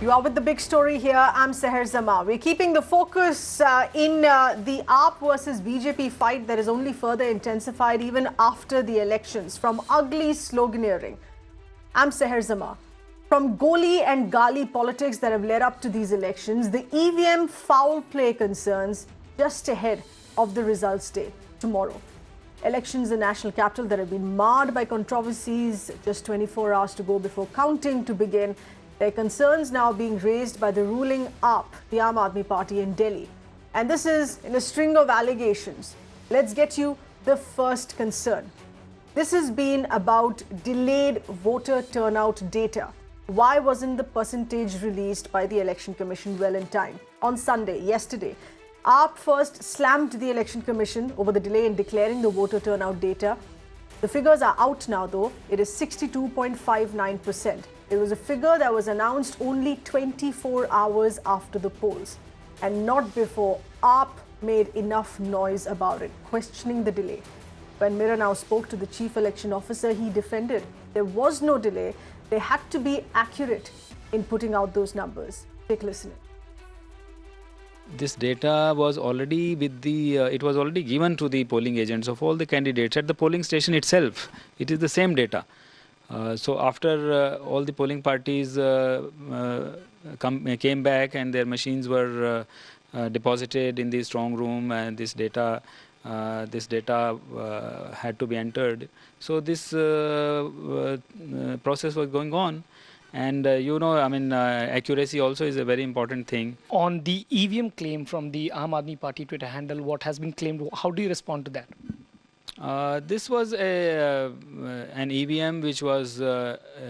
You are with the big story here. I'm Seher Zama. We're keeping the focus in the AAP versus BJP fight that is only further intensified even after the elections. From ugly sloganeering, I'm Seher Zama. From goli and gali politics that have led up to these elections, the EVM foul play concerns just ahead of the results day tomorrow. Elections in the national capital that have been marred by controversies, just 24 hours to go before counting to begin. Their concerns now being raised by the ruling AAP, the Aam Aadmi Party in Delhi. And this is in a string of allegations. Let's get you the first concern. This has been about delayed voter turnout data. Why wasn't the percentage released by the Election Commission well in time? On Sunday, yesterday, AAP first slammed the Election Commission over the delay in declaring the voter turnout data. The figures are out now though. It is 62.59%. It was a figure that was announced only 24 hours after the polls and not before AAP made enough noise about it, questioning the delay. When Mirror now spoke to the chief election officer, he defended there was no delay. They had to be accurate in putting out those numbers. Take a listen. This data was already with the, it was already given to the polling agents of all the candidates at the polling station itself. It is the same data. So after all the polling parties came back and their machines were deposited in the strong room, and this data had to be entered. So this process was going on. And accuracy also is a very important thing. On the EVM claim from the Aam Aadmi Party Twitter handle, what has been claimed, how do you respond to that? This was an EVM which was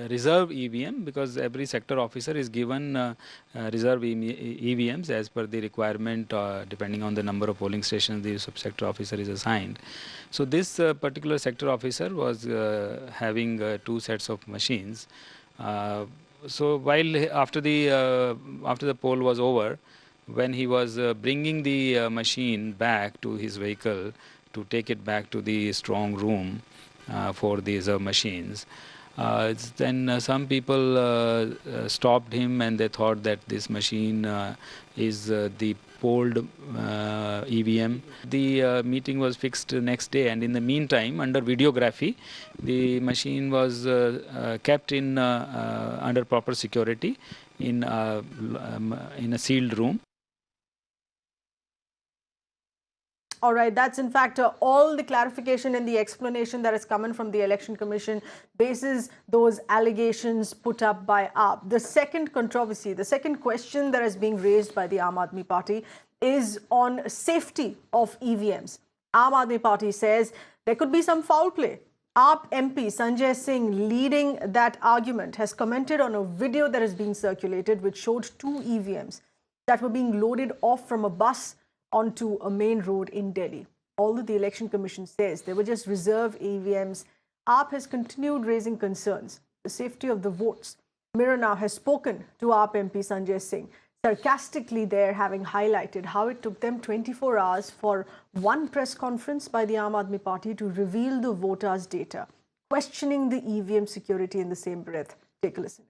reserve EVM, because every sector officer is given reserve EVMs as per the requirement. Depending on the number of polling stations the sub-sector officer is assigned. So this particular sector officer was having two sets of machines. So while after the poll was over, when he was bringing the machine back to his vehicle to take it back to the strong room for these machines, then some people stopped him, and they thought that this machine is the polled EVM. The meeting was fixed next day, and in the meantime, under videography, the machine was kept in under proper security in a sealed room. All right, that's in fact all the clarification and the explanation that is coming from the Election Commission bases those allegations put up by AAP. The second controversy, the second question that is being raised by the Aam Aadmi Party is on safety of EVMs. Aam Aadmi Party says there could be some foul play. AAP MP Sanjay Singh, leading that argument, has commented on a video that has been circulated which showed two EVMs that were being loaded off from a bus onto a main road in Delhi. Although the Election Commission says they were just reserve EVMs, AAP has continued raising concerns. The safety of the votes. Mirror now has spoken to AAP MP Sanjay Singh, sarcastically there having highlighted how it took them 24 hours for one press conference by the Aam Aadmi Party to reveal the voters' data, questioning the EVM security in the same breath. Take a listen.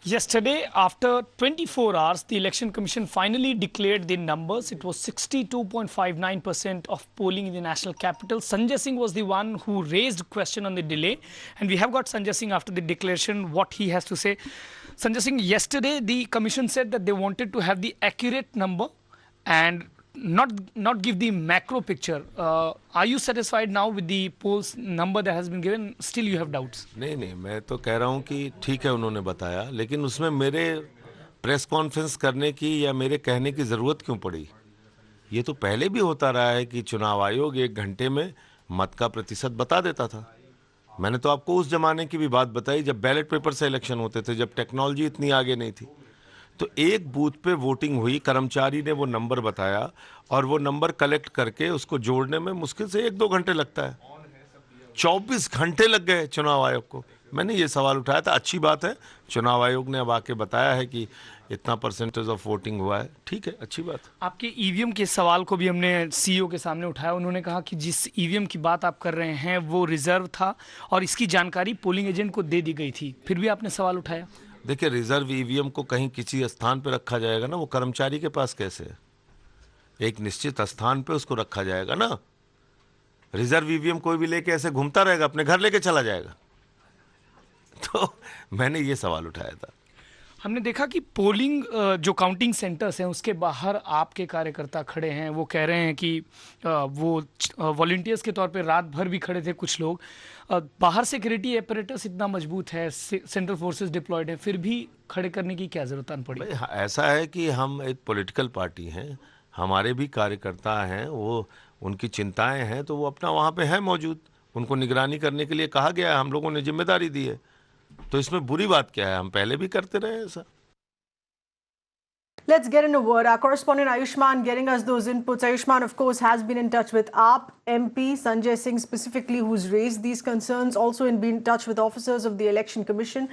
Yesterday, after 24 hours, the Election Commission finally declared the numbers. It was 62.59% of polling in the national capital. Sanjay Singh was the one who raised a question on the delay. And we have got Sanjay Singh after the declaration, what he has to say. Sanjay Singh, yesterday the commission said that they wanted to have the accurate number and not give the macro picture. Are you satisfied now with the polls number that has been given? Still you have doubts? नहीं, मैं तो कह रहा हूँ कि ठीक है उन्होंने बताया, लेकिन उसमें मेरे प्रेस कॉन्फ्रेंस करने की या मेरे कहने की ज़रूरत क्यों पड़ी? ये तो पहले भी होता रहा है कि चुनाव आयोग 1 घंटे में मत का प्रतिशत बता देता था। मैंने तो आपको उस जमाने की भी बात बताई जब बैलेट पेपर से इलेक्शन होते थे, जब टेक्नोलॉजी इतनी आगे नहीं थी। तो एक बूथ पे वोटिंग हुई, कर्मचारी ने वो नंबर बताया और वो नंबर कलेक्ट करके उसको जोड़ने में मुश्किल से 1-2 घंटे लगता है। 24 घंटे लग गए चुनाव आयोग को। मैंने ये सवाल उठाया था। अच्छी बात है, चुनाव आयोग ने अब आके बताया है कि इतना परसेंटेज ऑफ वोटिंग हुआ है, ठीक है, अच्छी बात। आपके ईवीएम के सवाल को भी हमने सीईओ के सामने उठाया। उन्होंने कहा कि जिस ईवीएम की बात आप कर रहे हैं वो रिजर्व था और इसकी जानकारी पोलिंग एजेंट को दे दी गई थी, फिर भी आपने सवाल उठाया। देखिए, रिजर्व ईवीएम को कहीं किसी स्थान पे रखा जाएगा ना, वो कर्मचारी के पास कैसे है? एक निश्चित स्थान पे उसको रखा जाएगा ना। रिजर्व ईवीएम कोई भी लेके ऐसे घूमता रहेगा, अपने घर लेके चला जाएगा? तो मैंने ये सवाल उठाया था। हमने देखा कि पोलिंग जो काउंटिंग सेंटर्स हैं उसके बाहर आपके कार्यकर्ता खड़े हैं, वो कह रहे हैं कि वो वॉलंटियर्स के तौर पे रात भर भी खड़े थे कुछ लोग। बाहर सिक्योरिटी एपरेटस इतना मजबूत है, सेंट्रल फोर्सेस डिप्लॉयड है, फिर भी खड़े करने की क्या जरूरत पड़ी? भाई, ऐसा है कि हम एक पॉलिटिकल पार्टी हैं, हमारे भी कार्यकर्ता हैं, वो उनकी चिंताएं हैं, तो वो अपना वहाँ पे है मौजूद, उनको निगरानी करने के लिए कहा गया है, हम लोगों ने जिम्मेदारी दी है, तो इसमें बुरी बात क्या है? हम पहले भी करते रहे ऐसा। Let's get in a word. Our correspondent Ayushman getting us those inputs. Ayushman, of course, has been in touch with AAP MP Sanjay Singh specifically, who's raised these concerns, also been in touch with officers of the Election Commission.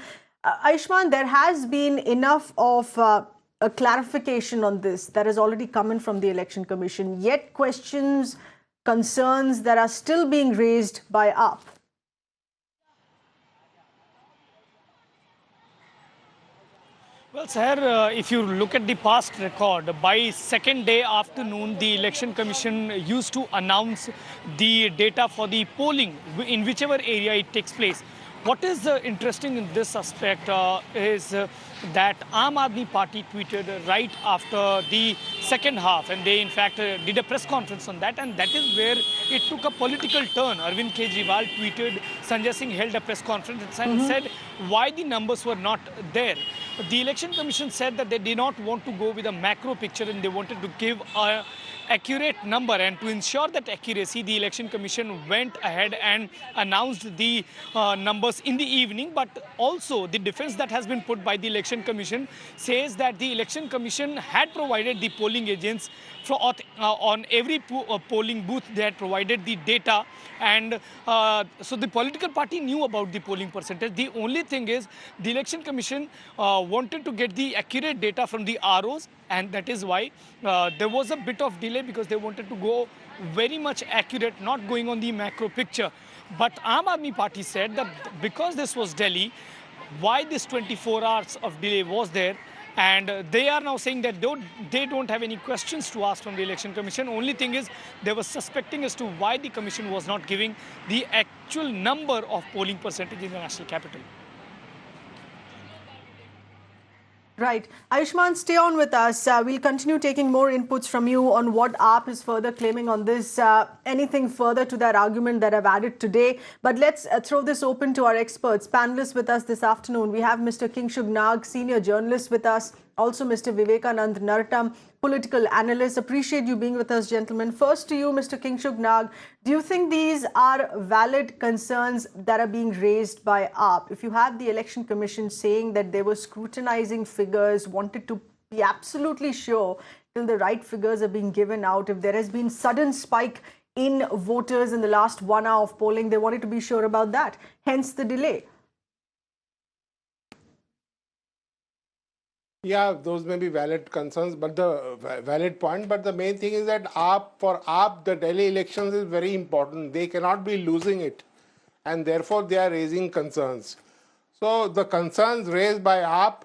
Ayushman, there has been enough of a clarification on this that has already come in from the Election Commission, yet questions, concerns that are still being raised by AAP. Well, sir, if you look at the past record, by second day afternoon, the Election Commission used to announce the data for the polling in whichever area it takes place. What is interesting in this aspect is that Aam Aadmi Party tweeted right after the second half, and they in fact did a press conference on that, and that is where it took a political turn. Arvind Kejriwal tweeted, Sanjay Singh held a press conference and said why the numbers were not there. The Election Commission said that they did not want to go with a macro picture and they wanted to give a accurate number, and to ensure that accuracy, the Election Commission went ahead and announced the numbers in the evening. But also the defense that has been put by the Election Commission says that the Election Commission had provided the polling agents for, on every polling booth. They had provided the data, and so the political party knew about the polling percentage. The only thing is the Election Commission wanted to get the accurate data from the ROs, and that is why there was a bit of delay, because they wanted to go very much accurate, not going on the macro picture. But Aam Aadmi Party said that because this was Delhi, why this 24 hours of delay was there, and they are now saying that they don't have any questions to ask from the Election Commission. Only thing is they were suspecting as to why the Commission was not giving the actual number of polling percentage in the national capital. Right. Ayushman, stay on with us. We'll continue taking more inputs from you on what AAP is further claiming on this. Anything further to that argument that I've added today. But let's throw this open to our experts. Panelists with us this afternoon. We have Mr. Kingshuk Nag, senior journalist with us. Also Mr. Vivekanand Nartam, political analyst. Appreciate you being with us, gentlemen. First to you, Mr. Kingshuk Nag. Do you think these are valid concerns that are being raised by AAP? If you have the Election Commission saying that they were scrutinizing figures, wanted to be absolutely sure till the right figures are being given out, if there has been sudden spike in voters in the last 1 hour of polling, they wanted to be sure about that. Hence the delay. Yeah, those may be valid concerns, but the valid point. But the main thing is that for AAP, the Delhi elections is very important. They cannot be losing it, and therefore they are raising concerns. So the concerns raised by AAP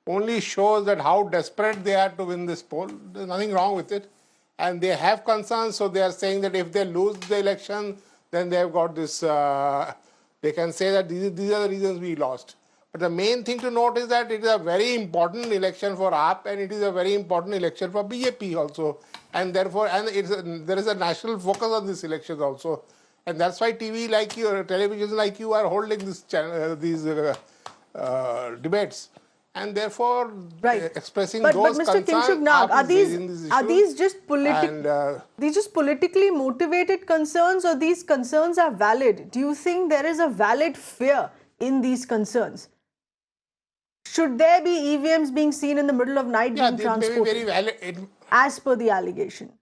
only shows that how desperate they are to win this poll. There's nothing wrong with it, and they have concerns. So they are saying that if they lose the election, then they have got this. They can say that these are the reasons we lost. But the main thing to note is that it is a very important election for AAP, and it is a very important election for BJP also. And therefore, there is a national focus on this election also. And that's why TV like you, television like you are holding this these debates. And therefore, expressing those Mr. concerns, Kingshuk Nag, are these just politically motivated concerns, or these concerns are valid? Do you think there is a valid fear in these concerns? Should there be EVMs being seen in the middle of night being transported? May be very valid. As per the allegation.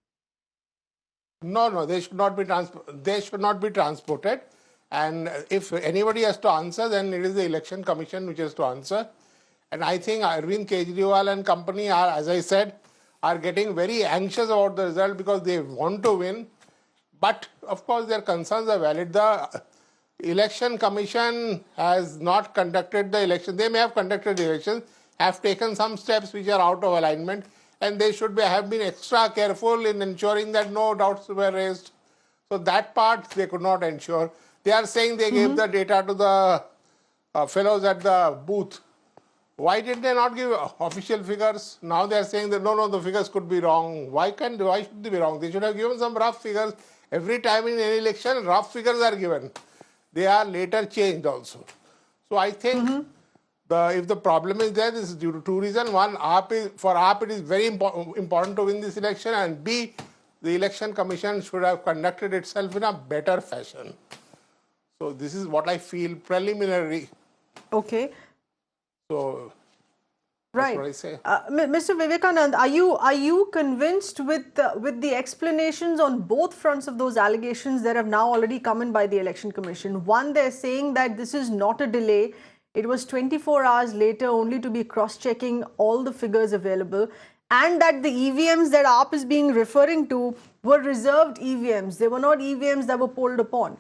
No, they should not be They should not be transported. And if anybody has to answer, then it is the Election Commission which has to answer. And I think Arvind Kejriwal and company are, as I said, are getting very anxious about the result because they want to win. But of course, their concerns are valid. Election Commission has not conducted the election. They may have conducted the elections, have taken some steps which are out of alignment, and they should have been extra careful in ensuring that no doubts were raised. So that part they could not ensure. They are saying they gave the data to the fellows at the booth. Why did they not give official figures? Now they are saying that no, the figures could be wrong. Why should they be wrong? They should have given some rough figures. Every time in any election, rough figures are given. They are later changed also. So I think if the problem is there, this is due to two reasons. One, for AAP it is very important to win this election, and B, the election commission should have conducted itself in a better fashion. So this is what I feel preliminary. Okay. So right. That's what I say. Mr. Vivekanand, are you convinced with the explanations on both fronts of those allegations that have now already come in by the Election Commission? One, they're saying that this is not a delay. It was 24 hours later only to be cross-checking all the figures available, and that the EVMs that AAP is being referring to were reserved EVMs. They were not EVMs that were polled upon.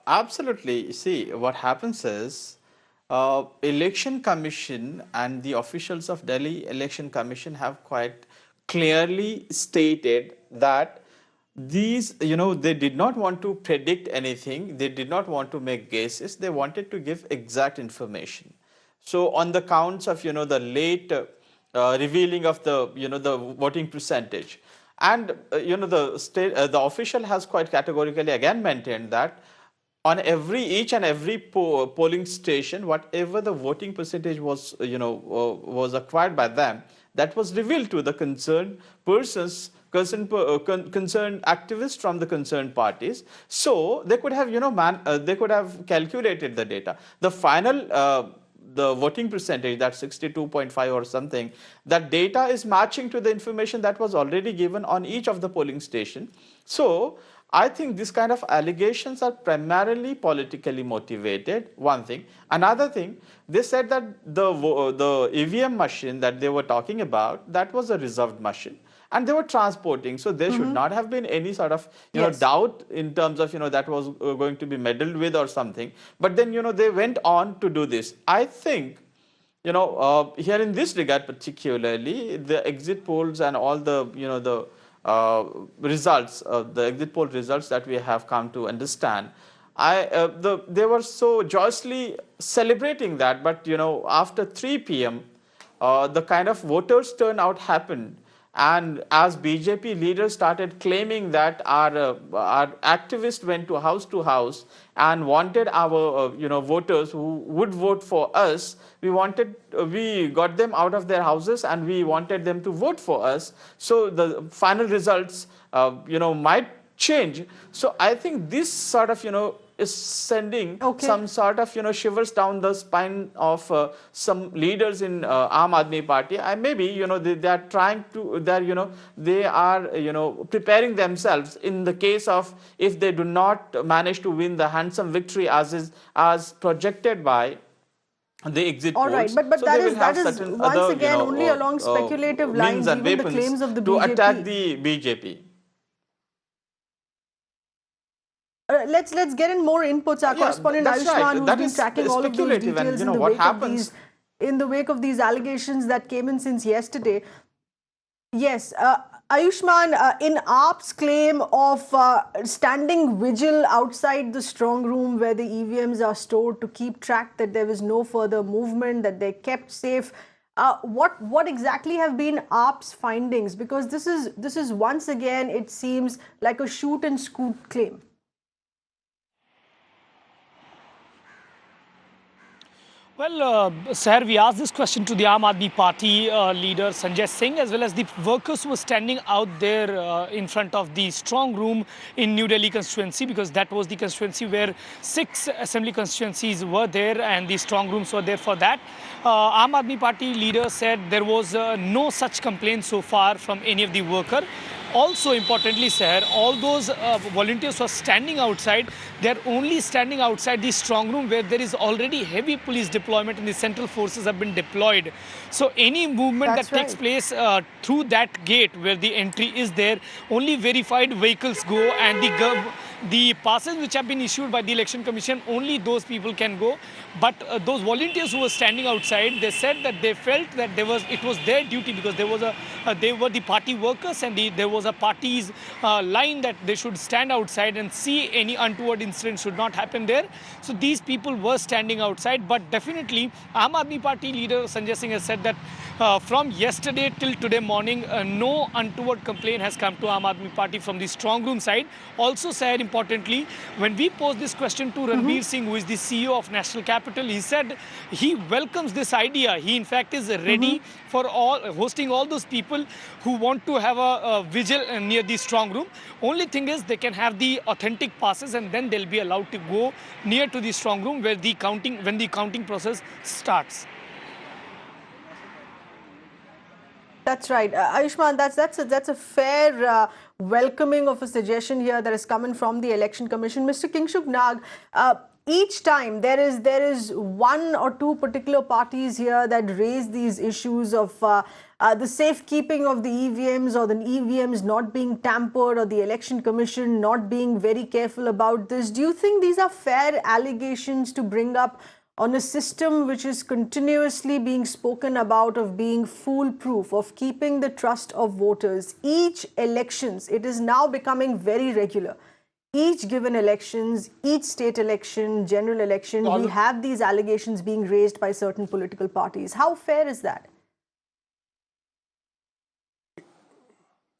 Absolutely. You see, what happens is Election Commission and the officials of Delhi Election Commission have quite clearly stated that these, they did not want to predict anything. They did not want to make guesses. They wanted to give exact information. So on the counts of, the late revealing of the voting percentage, and the official has quite categorically again maintained that on each and every polling station, whatever the voting percentage was, was acquired by them, that was revealed to the concerned persons, concerned activists from the concerned parties. So they could have, they could have calculated the data. The final the voting percentage, that 62.5 or something, that data is matching to the information that was already given on each of the polling station. So I think this kind of allegations are primarily politically motivated, one thing. Another thing, they said that the EVM machine that they were talking about, that was a reserved machine, and they were transporting. So there should not have been any sort of doubt in terms of that was going to be meddled with or something. But then they went on to do this. I think here in this regard particularly, the exit polls and all the the results, the exit poll results that we have come to understand, they were so joyously celebrating that. But after 3 p.m. The kind of voters turnout happened. And as BJP leaders started claiming that our activists went to house and wanted our voters who would vote for us, we got them out of their houses and we wanted them to vote for us. So the final results might change. So I think this sort of is sending some sort of shivers down the spine of some leaders in Aam Aadmi Party. And maybe they are trying to, they are preparing themselves in the case of if they do not manage to win the handsome victory as projected by the exit polls. All right, but so that is once other, again only along speculative lines, and even the weapons claims of the to BJP. attack the BJP. Let's get in more inputs. Our correspondent Ayushman, who's been tracking all of those details in the wake of these allegations that came in since yesterday. Yes, Ayushman, in AAP's claim of standing vigil outside the strong room where the EVMs are stored to keep track that there was no further movement, that they're kept safe, what exactly have been AAP's findings? Because this is once again, it seems like a shoot and scoot claim. Well, sir, we asked this question to the Aam Aadmi Party leader Sanjay Singh, as well as the workers who were standing out there in front of the strong room in New Delhi constituency, because that was the constituency where 6 assembly constituencies were there and the strong rooms were there for that. Aam Aadmi Party leader said there was no such complaint so far from any of the worker. Also, importantly, sir, all those volunteers who are standing outside, they're only standing outside the strong room where there is already heavy police deployment and the central forces have been deployed. So any movement That's that takes right. place through that gate where the entry is there, only verified vehicles go, and the passes which have been issued by the election commission, only those people can go. But those volunteers who were standing outside, they said that they felt that it was their duty, because they were the party workers, and there was a party's line that they should stand outside and see any untoward incident should not happen there. So these people were standing outside. But definitely Aam Aadmi Party leader Sanjay Singh has said that from yesterday till today morning, no untoward complaint has come to Aam Aadmi Party from the strong room side. Also said, importantly, when we posed this question to Ranbir Singh, who is the CEO of National Capital, he said he welcomes this idea. He in fact is ready for hosting all those people who want to have a vigil near the strong room. Only thing is they can have the authentic passes, and then they'll be allowed to go near to the strong room where when the counting process starts. That's right. Ayushman, that's a fair welcoming of a suggestion here that is coming from the Election Commission. Mr. Kingshuk Nag, each time there is one or two particular parties here that raise these issues of the safekeeping of the EVMs, or the EVMs not being tampered, or the Election Commission not being very careful about this. Do you think these are fair allegations to bring up on a system which is continuously being spoken about of being foolproof, of keeping the trust of voters? Each elections, it is now becoming very regular. Each given elections, each state election, general election, we have these allegations being raised by certain political parties. How fair is that?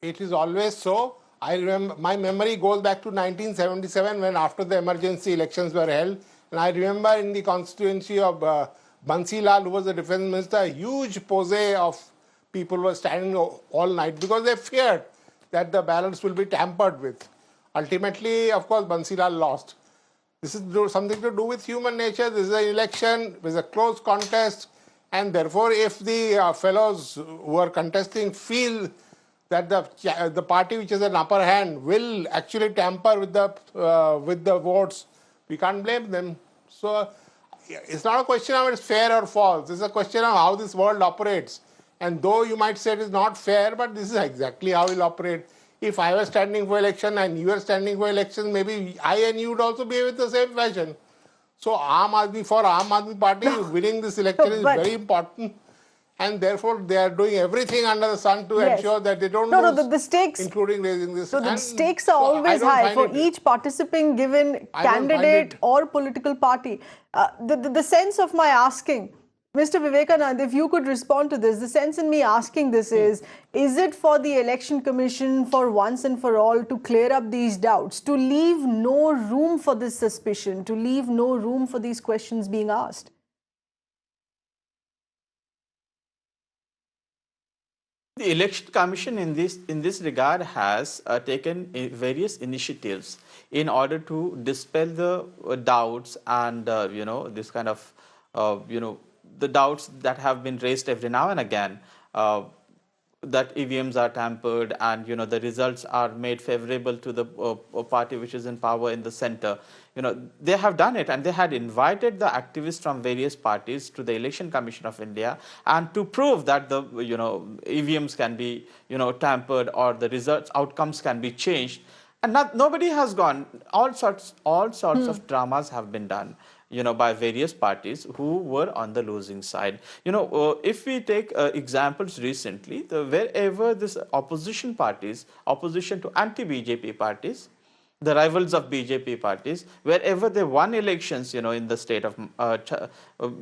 It is always so. I remember, my memory goes back to 1977, when after the emergency elections were held. And I remember in the constituency of Bansi Lal, who was the defense minister, a huge posse of people were standing all night because they feared that the ballots will be tampered with. Ultimately, of course, Bansi Lal lost. This is something to do with human nature. This is an election, it is a close contest, and therefore if the fellows who are contesting feel that the party which has an upper hand will actually tamper with the votes, we can't blame them. So it's not a question of it's fair or false. It's a question of how this world operates. And though you might say it is not fair, but this is exactly how it will operate. If I was standing for election and you were standing for election, maybe I and you would also behave with the same fashion. So for Aam Aadmi Party, winning this election is very important. And therefore, they are doing everything under the sun to ensure that they don't lose, the stakes, including raising this. So the stakes are always high for each participating given candidate or political party. The sense of my asking, Mr. Vivekanand, if you could respond to this, the sense in me asking this is it for the Election Commission for once and for all to clear up these doubts, to leave no room for this suspicion, to leave no room for these questions being asked? The Election Commission in this regard has taken various initiatives in order to dispel the doubts and this kind of the doubts that have been raised every now and again, that EVMs are tampered and the results are made favorable to the party which is in power in the center. They have done it, and they had invited the activists from various parties to the Election Commission of India, and to prove that the EVMs can be tampered, or the results outcomes can be changed, and nobody has gone. All sorts of dramas have been done by various parties who were on the losing side. If we take examples recently, wherever this opposition to anti-BJP parties, the rivals of BJP parties, wherever they won elections, in the state of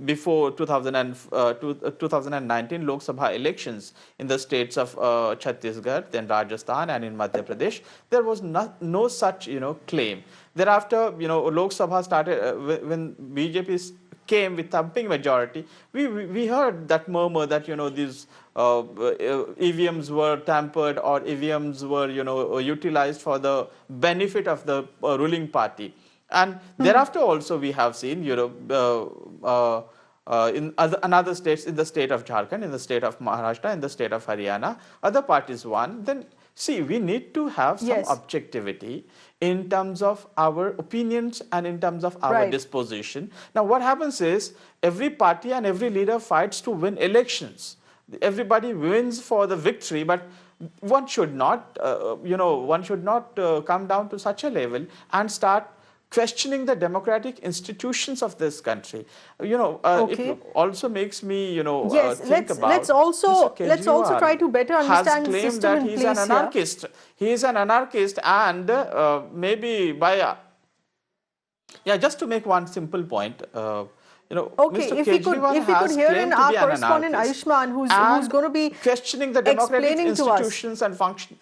before 2019 Lok Sabha elections in the states of Chhattisgarh, then Rajasthan, and in Madhya Pradesh, there was no such claim. Thereafter, Lok Sabha started when BJP came with thumping majority. We heard that murmur that these EVMs were tampered, or EVMs were utilized for the benefit of the ruling party. And thereafter also we have seen in other states, in the state of Jharkhand, in the state of Maharashtra, in the state of Haryana, other parties won. Then See, we need to have some Yes. objectivity in terms of our opinions and in terms of our Right. disposition. Now, what happens is every party and every leader fights to win elections. Everybody wins for the victory, but one should not, one should not come down to such a level and start questioning the democratic institutions of this country. Okay. It also makes me, Yes, think about let's also Mr. try to better Kejriwal understand the has claimed system that in he's an place here. anarchist. He is an anarchist, and maybe by just to make one simple point, Okay, Mr. if we could Kejriwal hear claimed in to our be an correspondent anarchist Ayushman, who's and going to be questioning the democratic explaining to us. institutions and function.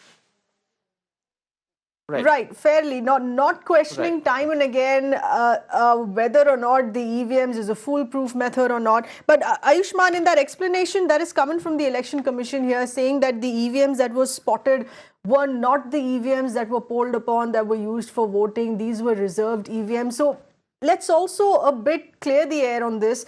Right, fairly, not questioning Right. time and again whether or not the EVMs is a foolproof method or not. But Ayushman, in that explanation that is coming from the Election Commission here, saying that the EVMs that were spotted were not the EVMs that were polled upon, that were used for voting. These were reserved EVMs. So let's also a bit clear the air on this.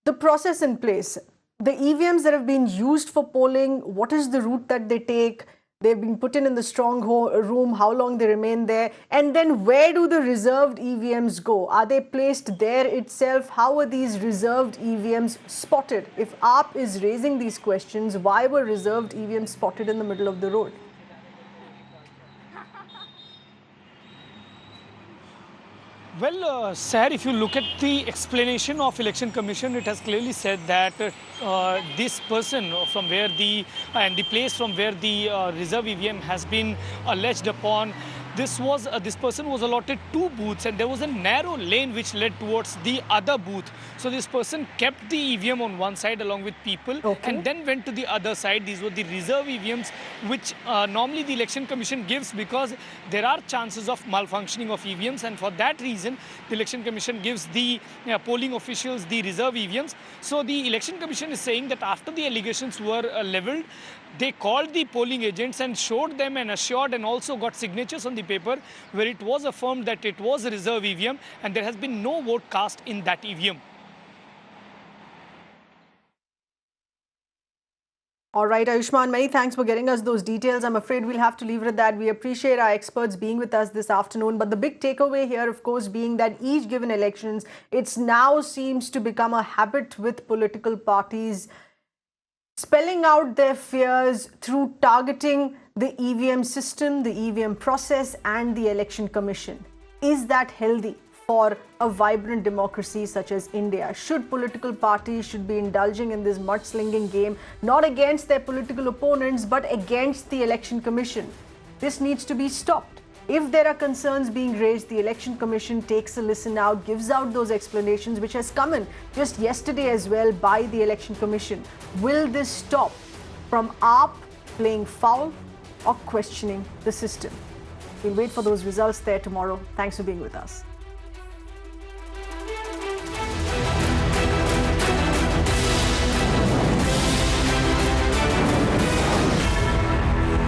The process in place, the EVMs that have been used for polling, what is the route that they take? They've been put in the strong room, how long they remain there, and then where do the reserved EVMs go? Are they placed there itself? How are these reserved EVMs spotted? If AAP is raising these questions, why were reserved EVMs spotted in the middle of the road? Well, sir, if you look at the explanation of Election Commission, it has clearly said that this person from where the place from where the reserve EVM has been alleged upon, this person was allotted 2 booths, and there was a narrow lane which led towards the other booth. So this person kept the EVM on one side along with people, and then went to the other side. These were the reserve EVMs, which normally the Election Commission gives because there are chances of malfunctioning of EVMs, and for that reason the Election Commission gives the polling officials the reserve EVMs. So the Election Commission is saying that after the allegations were leveled, they called the polling agents and showed them and assured and also got signatures on the paper where it was affirmed that it was a reserve EVM and there has been no vote cast in that EVM. All right, Ayushman, many thanks for getting us those details. I'm afraid we'll have to leave it at that. We appreciate our experts being with us this afternoon. But the big takeaway here, of course, being that each given elections, it now seems to become a habit with political parties spelling out their fears through targeting the EVM system, the EVM process, and the Election Commission. Is that healthy for a vibrant democracy such as India? Should political parties be indulging in this mudslinging game, not against their political opponents, but against the Election Commission? This needs to be stopped. If there are concerns being raised, the Election Commission takes a listen out, gives out those explanations, which has come in just yesterday as well by the Election Commission. Will this stop from AAP playing foul or questioning the system? We'll wait for those results there tomorrow. Thanks for being with us.